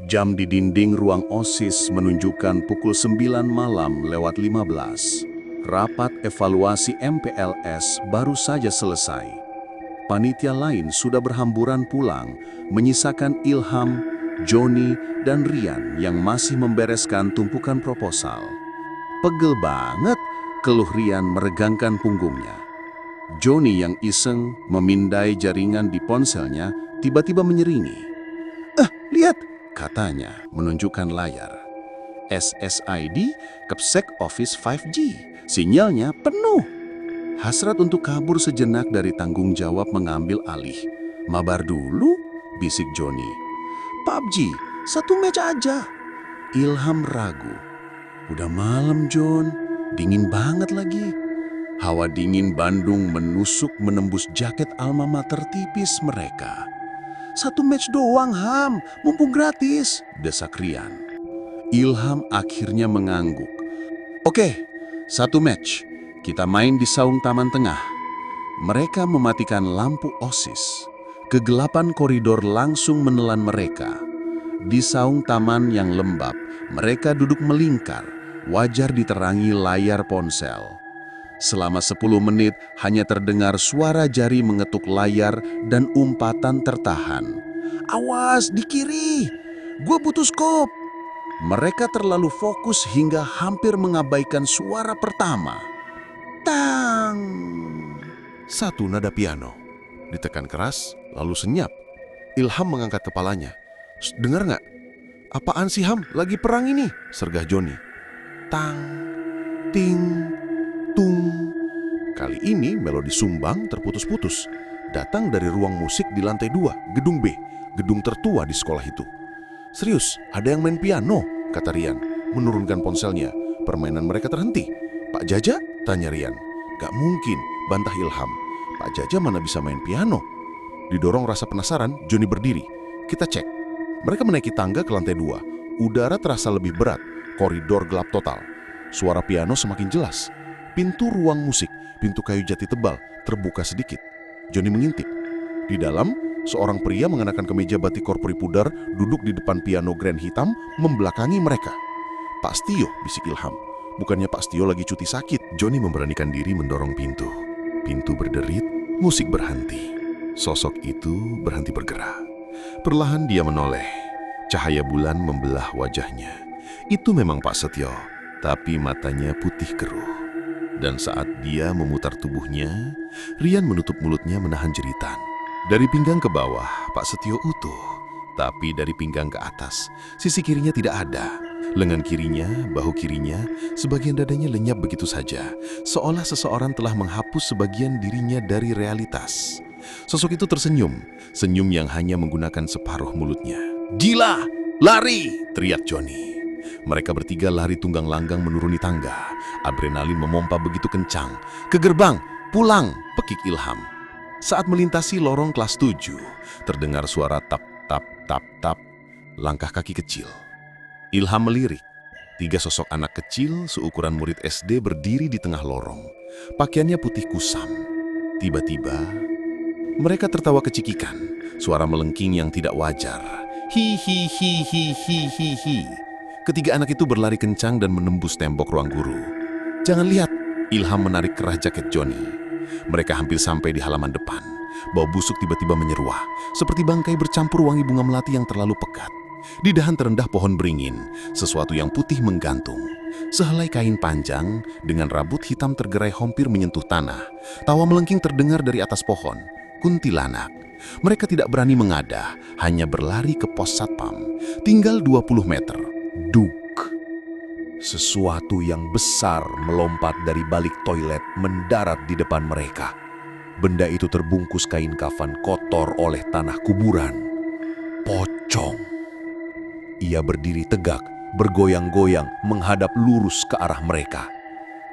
Jam di dinding ruang OSIS menunjukkan pukul 9 malam lewat 15. Rapat evaluasi MPLS baru saja selesai. Panitia lain sudah berhamburan pulang, menyisakan Ilham, Joni, dan Rian yang masih membereskan tumpukan proposal. Pegel banget, keluh Rian meregangkan punggungnya. Joni yang iseng memindai jaringan di ponselnya tiba-tiba menyeringi. Lihat, katanya menunjukkan layar. SSID Kepsek Office 5G, sinyalnya penuh. Hasrat untuk kabur sejenak dari tanggung jawab mengambil alih. Mabar dulu, bisik Joni. PUBG, 1 match aja. Ilham ragu. Udah malam, Jon. Dingin banget lagi. Hawa dingin Bandung menusuk menembus jaket alma mater tipis mereka. 1 match doang, Ham. Mumpung gratis, desak Rian. Ilham akhirnya mengangguk. Oke, 1 match. Kita main di saung taman tengah. Mereka mematikan lampu OSIS. Kegelapan koridor langsung menelan mereka. Di saung taman yang lembab, mereka duduk melingkar, wajar diterangi layar ponsel. Selama 10 menit hanya terdengar suara jari mengetuk layar dan umpatan tertahan. Awas, di kiri! Gua butuh skop! Mereka terlalu fokus hingga hampir mengabaikan suara pertama. Tang! Satu nada piano. Ditekan keras, lalu senyap. Ilham mengangkat kepalanya. Dengar nggak? Apaan sih, Ham? Lagi perang ini, sergah Joni. Tang, ting, tung. Kali ini melodi sumbang terputus-putus. Datang dari ruang musik di lantai 2, gedung B, gedung tertua di sekolah itu. Serius, ada yang main piano, kata Rian, menurunkan ponselnya. Permainan mereka terhenti. Pak Jaja? Tanya Rian. Gak mungkin, bantah Ilham. Pak Jaja mana bisa main piano? Didorong rasa penasaran, Joni berdiri. Kita cek. Mereka menaiki tangga ke lantai 2. Udara terasa lebih berat, koridor gelap total. Suara piano semakin jelas. Pintu ruang musik, pintu kayu jati tebal, terbuka sedikit. Joni mengintip. Di dalam, seorang pria mengenakan kemeja batik korpori pudar duduk di depan piano grand hitam membelakangi mereka. Pak Stio, bisik Ilham. Bukannya Pak Stio lagi cuti sakit. Joni memberanikan diri mendorong pintu. Pintu berderit, musik berhenti. Sosok itu berhenti bergerak. Perlahan dia menoleh. Cahaya bulan membelah wajahnya. Itu memang Pak Setio, tapi matanya putih keruh. Dan saat dia memutar tubuhnya, Rian menutup mulutnya menahan jeritan. Dari pinggang ke bawah, Pak Setio utuh. Tapi dari pinggang ke atas, sisi kirinya tidak ada. Lengan kirinya, bahu kirinya, sebagian dadanya lenyap begitu saja. Seolah seseorang telah menghapus sebagian dirinya dari realitas. Sosok itu tersenyum, senyum yang hanya menggunakan separuh mulutnya. Gila! Lari! Teriak Joni. Mereka bertiga lari tunggang langgang menuruni tangga. Adrenalin memompa begitu kencang. Ke gerbang, pulang, pekik Ilham. Saat melintasi lorong kelas 7, terdengar suara tap, tap, tap, tap, langkah kaki kecil. Ilham melirik. 3 sosok anak kecil seukuran murid SD berdiri di tengah lorong. Pakaiannya putih kusam. Tiba-tiba, mereka tertawa kecikikan. Suara melengking yang tidak wajar. Hi hi hi hi hi hi hi. Ketiga anak itu berlari kencang dan menembus tembok ruang guru. Jangan lihat, Ilham menarik kerah jaket Joni. Mereka hampir sampai di halaman depan. Bau busuk tiba-tiba menyeruah, seperti bangkai bercampur wangi bunga melati yang terlalu pekat. Di dahan terendah pohon beringin, sesuatu yang putih menggantung. Sehelai kain panjang dengan rambut hitam tergerai hampir menyentuh tanah. Tawa melengking terdengar dari atas pohon. Kuntilanak. Mereka tidak berani mengadah, hanya berlari ke pos satpam. Tinggal 20 meter. Duk. Sesuatu yang besar melompat dari balik toilet mendarat di depan mereka. Benda itu terbungkus kain kafan kotor oleh tanah kuburan. Pocong. Ia berdiri tegak, bergoyang-goyang, menghadap lurus ke arah mereka.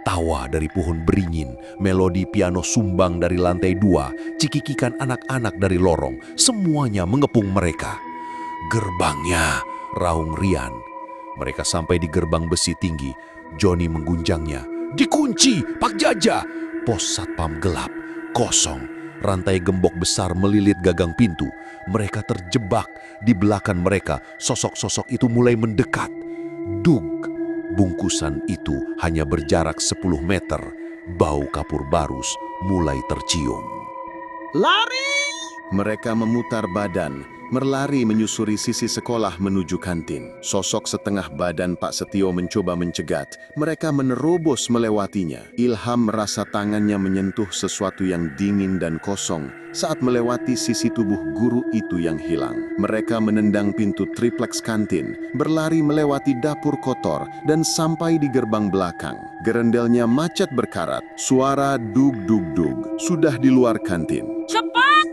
Tawa dari pohon beringin, melodi piano sumbang dari lantai 2, cikikikan anak-anak dari lorong, semuanya mengepung mereka. Gerbangnya, raung Rian. Mereka sampai di gerbang besi tinggi. Joni menggunjangnya. Dikunci, Pak Jaja! Pos satpam gelap, kosong. Rantai gembok besar melilit gagang pintu. Mereka terjebak. Di belakang mereka, sosok-sosok itu mulai mendekat. Dug! Bungkusan itu hanya berjarak 10 meter. Bau kapur barus mulai tercium. Lari! Mereka memutar badan, berlari menyusuri sisi sekolah menuju kantin. Sosok setengah badan Pak Setio mencoba mencegat. Mereka menerobos melewatinya. Ilham merasa tangannya menyentuh sesuatu yang dingin dan kosong saat melewati sisi tubuh guru itu yang hilang. Mereka menendang pintu tripleks kantin, berlari melewati dapur kotor, dan sampai di gerbang belakang. Gerendelnya macet berkarat. Suara dug-dug-dug sudah di luar kantin. Cepat!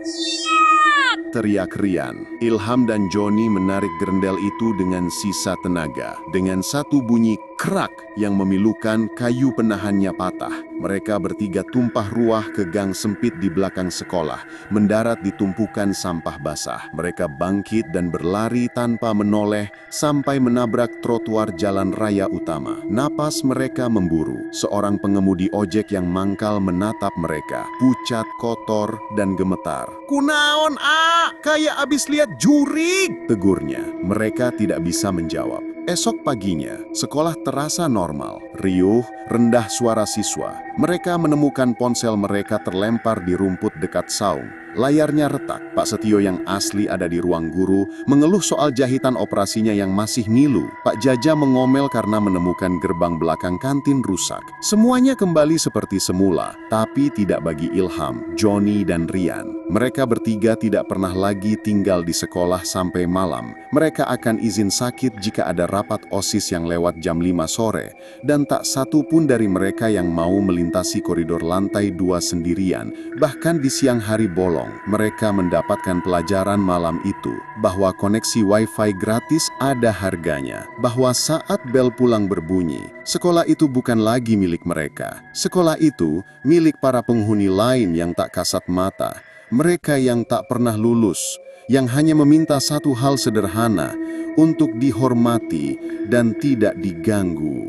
Teriak Rian. Ilham dan Joni menarik gerendel itu dengan sisa tenaga. Dengan satu bunyi krak yang memilukan, kayu penahannya patah. Mereka bertiga tumpah ruah ke gang sempit di belakang sekolah, mendarat di tumpukan sampah basah. Mereka bangkit dan berlari tanpa menoleh sampai menabrak trotoar jalan raya utama. Napas mereka memburu. Seorang pengemudi ojek yang mangkal menatap mereka, pucat, kotor, dan gemetar. "Kunaon, A? Kayak abis lihat jurig!" tegurnya. Mereka tidak bisa menjawab. Esok paginya, sekolah terasa normal. Riuh, rendah suara siswa. Mereka menemukan ponsel mereka terlempar di rumput dekat saung. Layarnya retak. Pak Setio yang asli ada di ruang guru, mengeluh soal jahitan operasinya yang masih ngilu. Pak Jaja mengomel karena menemukan gerbang belakang kantin rusak. Semuanya kembali seperti semula, tapi tidak bagi Ilham, Joni, dan Rian. Mereka bertiga tidak pernah lagi tinggal di sekolah sampai malam. Mereka akan izin sakit jika ada rapat OSIS yang lewat jam 5 sore, dan tak satu pun dari mereka yang mau melintasi koridor lantai 2 sendirian. Bahkan di siang hari bolong, mereka mendapatkan pelajaran malam itu bahwa koneksi wifi gratis ada harganya, bahwa saat bel pulang berbunyi, sekolah itu bukan lagi milik mereka. Sekolah itu milik para penghuni lain yang tak kasat mata, mereka yang tak pernah lulus, yang hanya meminta satu hal sederhana, untuk dihormati dan tidak diganggu.